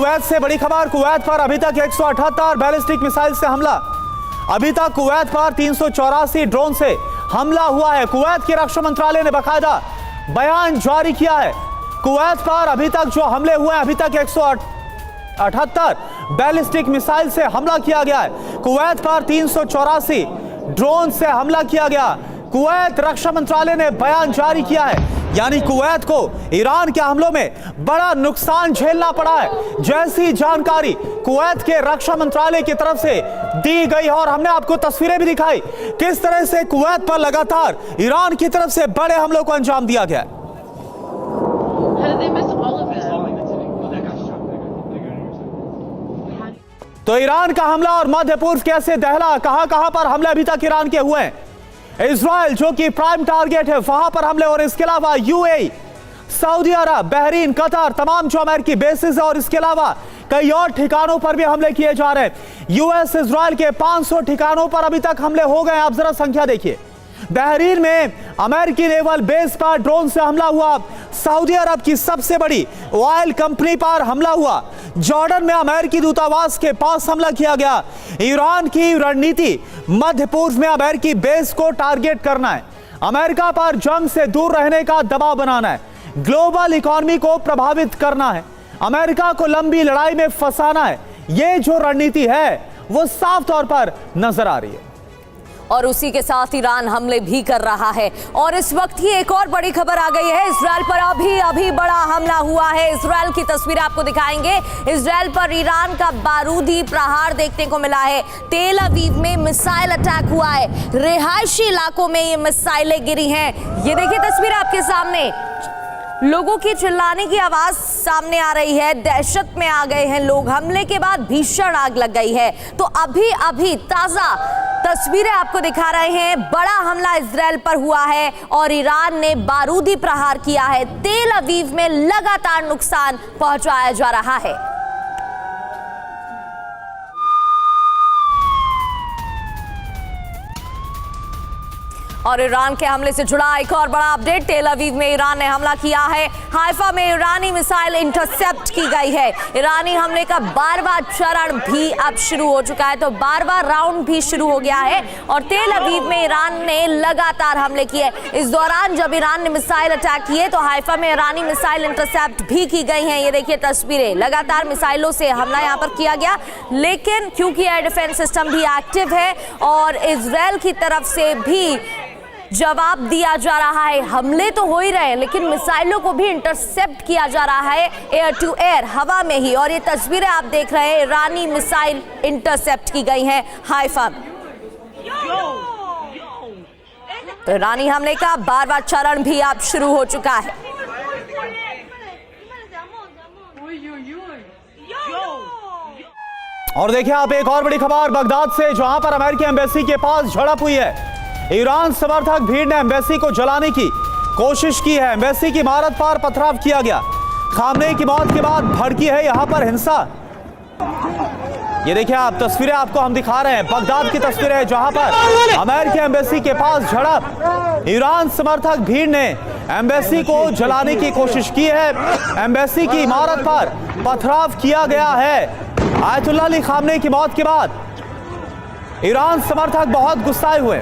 Kuwait से बड़ी खबर। कुवैत पर अभी तक 178 बैलिस्टिक मिसाइल से हमला। अभी तक कुवैत पर 384 ड्रोन से हमला हुआ है। कुवैत के रक्षा मंत्रालय ने बाकायदा बयान जारी किया है। कुवैत पर अभी तक जो हमले हुए हैं, अभी तक 178 बैलिस्टिक मिसाइल से हमला किया गया है। कुवैत पर 384 ड्रोन से हमला किया गया। कुवैत रक्षा मंत्रालय ने बयान जारी किया है, यानी कुवैत को ईरान के हमलों में बड़ा नुकसान झेलना पड़ा है। जैसी जानकारी कुवैत के रक्षा मंत्रालय की तरफ से दी गई है और हमने आपको तस्वीरें भी दिखाई किस तरह से कुवैत पर लगातार ईरान की तरफ से बड़े हमलों को अंजाम दिया गया है। तो ईरान का हमला और मध्य पूर्व कैसे दहला, कहां पर हमले अभी तक ईरान के हुए हैं। इजराइल जो कि प्राइम टारगेट है, वहां पर हमले, और इसके अलावा यूएई, सऊदी अरब, बहरीन, कतर, तमाम जो अमेरिकी बेसिस है, और इसके अलावा कई और ठिकानों पर भी हमले किए जा रहे हैं। यूएस इजराइल के 500 ठिकानों पर अभी तक हमले हो गए। आप जरा संख्या देखिए। बहरीन में अमेरिकी नेवल बेस पर ड्रोन से हमला हुआ। सऊदी अरब की सबसे बड़ी ऑयल कंपनी पर हमला हुआ। जॉर्डन में अमेरिकी दूतावास के पास हमला किया गया। ईरान की रणनीति मध्य पूर्व में अमेरिकी बेस को टारगेट करना है, अमेरिका पर जंग से दूर रहने का दबाव बनाना है, ग्लोबल इकोनॉमी को प्रभावित करना है, अमेरिका को लंबी लड़ाई में फंसाना है। ये जो रणनीति है वो साफ तौर पर नजर आ रही है। और उसी के साथ ईरान हमले भी कर रहा है। और इस वक्त ही एक और बड़ी खबर आ गई है। इजराइल पर अभी बड़ा हमला हुआ है। इजराइल की तस्वीर आपको दिखाएंगे। इजराइल पर ईरान का बारूदी प्रहार देखने को मिला है। तेल अवीव में मिसाइल अटैक हुआ है। रिहायशी इलाकों में ये मिसाइलें गिरी हैं। ये देखिए तस्वीर आपके सामने। लोगों की चिल्लाने की आवाज सामने आ रही है। दहशत में आ गए हैं लोग। हमले के बाद भीषण आग लग गई है। तो अभी ताजा तस्वीरें आपको दिखा रहे हैं। बड़ा हमला इजराइल पर हुआ है और ईरान ने बारूदी प्रहार किया है। तेल अवीव में लगातार नुकसान पहुंचाया जा रहा है। और ईरान के हमले से जुड़ा एक और बड़ा अपडेट। तेल अवीव में ईरान ने हमला किया है। हाइफा में ईरानी मिसाइल इंटरसेप्ट की गई है। ईरानी हमले का 12वां चरण भी अब शुरू हो चुका है, तो 12वां राउंड भी शुरू हो गया है। और तेल अवीव में ईरान ने लगातार हमले किए। इस दौरान जब ईरान ने मिसाइल अटैक किए तो हाइफा में ईरानी मिसाइल इंटरसेप्ट भी की गई हैं। ये देखिए तस्वीरें। लगातार मिसाइलों से हमला यहाँ पर किया गया, लेकिन क्योंकि एयर डिफेंस सिस्टम भी एक्टिव है और इजराइल की तरफ से भी जवाब दिया जा रहा है। हमले तो हो ही रहे हैं, लेकिन मिसाइलों को भी इंटरसेप्ट किया जा रहा है एयर टू एयर, हवा में ही। और ये तस्वीरें आप देख रहे हैं, ईरानी मिसाइल इंटरसेप्ट की गई हैं हाइफा में। तो ईरानी हमले का 12वां चरण भी अब शुरू हो चुका है। और देखिए आप एक और बड़ी खबर बगदाद से, जहां पर अमेरिकी एम्बेसी के पास झड़प हुई है। ईरान समर्थक भीड़ ने एम्बेसी को जलाने की कोशिश की है। एम्बेसी की इमारत पर पथराव किया गया। खामनेई की मौत के बाद भड़की है यहां पर हिंसा। ये देखिए आप तस्वीरें आपको हम दिखा रहे हैं। बगदाद की तस्वीरें हैं जहां पर अमेरिकी एम्बेसी के पास झड़प। ईरान समर्थक भीड़ ने एम्बेसी को जलाने की कोशिश की है। एम्बेसी की इमारत पर पथराव किया गया है। आयतुल्लाह अली खामनेई की मौत के बाद ईरान समर्थक बहुत गुस्साए हुए।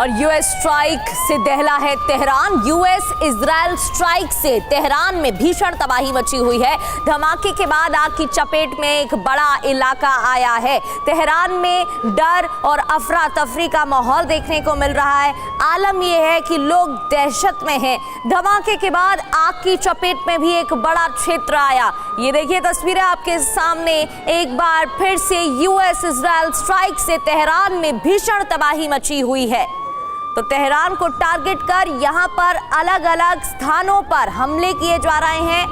और यूएस स्ट्राइक से दहला है तेहरान। यूएस इजराइल स्ट्राइक से तेहरान में भीषण तबाही मची हुई है। धमाके के बाद आग की चपेट में एक बड़ा इलाका आया है। तेहरान में डर और अफरा तफरी का माहौल देखने को मिल रहा है। आलम यह है कि लोग दहशत में हैं। धमाके के बाद आग की चपेट में भी एक बड़ा क्षेत्र आया। ये देखिए तस्वीरें आपके सामने। एक बार फिर से यूएस इजराइल स्ट्राइक से तेहरान में भीषण तबाही मची हुई है। तो तेहरान को टारगेट कर यहां पर अलग अलग स्थानों पर हमले किए जा रहे हैं।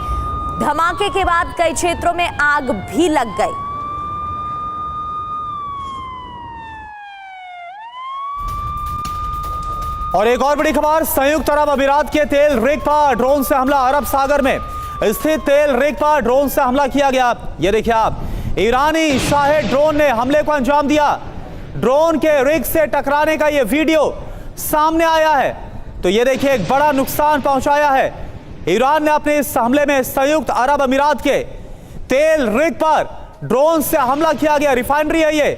धमाके के बाद कई क्षेत्रों में आग भी लग गई। और एक और बड़ी खबर, संयुक्त अरब अमीरात के तेल रिग पर ड्रोन से हमला। अरब सागर में स्थित तेल रिग पर ड्रोन से हमला किया गया। ये देखिए आप, ईरानी शाहे ड्रोन ने हमले को अंजाम दिया। ड्रोन के रिग से टकराने का यह वीडियो सामने आया है। तो ये देखिए एक बड़ा नुकसान पहुंचाया है। ईरान ने अपने इस हमले में संयुक्त अरब अमीरात के तेल रिग पर ड्रोन से हमला किया गया। रिफाइनरी है ये,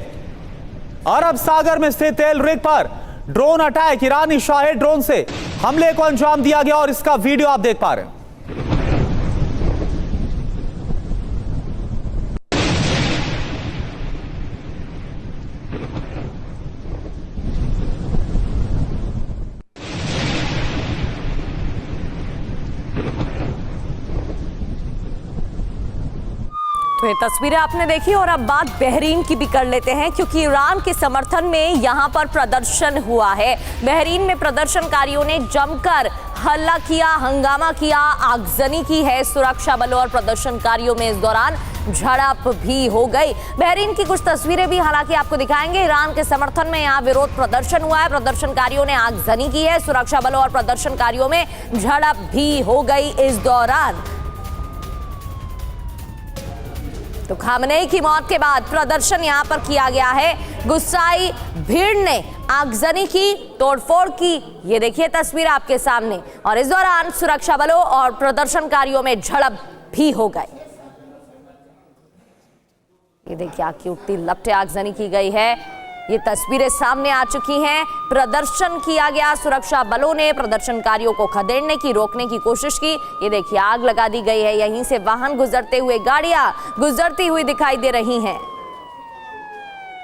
अरब सागर में स्थित तेल रिग पर ड्रोन अटैक, ईरानी शाहिद ड्रोन से हमले को अंजाम दिया गया और इसका वीडियो आप देख पा रहे हैं। तो ये तस्वीरें आपने देखी और अब बात बहरीन की भी कर लेते हैं, क्योंकि ईरान के समर्थन में यहां पर प्रदर्शन हुआ है। बहरीन में प्रदर्शनकारियों ने जमकर हल्ला किया, हंगामा किया, आगजनी की है सुरक्षा बलों और प्रदर्शनकारियों में। इस दौरान झड़प भी हो गई। बहरीन की कुछ तस्वीरें भी हालांकि आपको दिखाएंगे। ईरान के समर्थन में यहां विरोध प्रदर्शन हुआ है, प्रदर्शनकारियों ने आगजनी की है, सुरक्षा बलों और प्रदर्शनकारियों में झड़प भी हो गई इस दौरान। तो खामनेई की मौत के बाद प्रदर्शन यहां पर किया गया है। गुस्साई भीड़ ने आगजनी की, तोड़फोड़ की। ये देखिए तस्वीर आपके सामने। और इस दौरान सुरक्षा बलों और प्रदर्शनकारियों में झड़प भी हो गई। ये देखिए आग की उठती लपटें, आगजनी की गई है। ये तस्वीरें सामने आ चुकी हैं। प्रदर्शन किया गया, सुरक्षा बलों ने प्रदर्शनकारियों को खदेड़ने की, रोकने की कोशिश की। ये देखिए आग लगा दी गई है। यहीं से वाहन गुजरते हुए, गाड़ियां गुजरती हुई दिखाई दे रही हैं।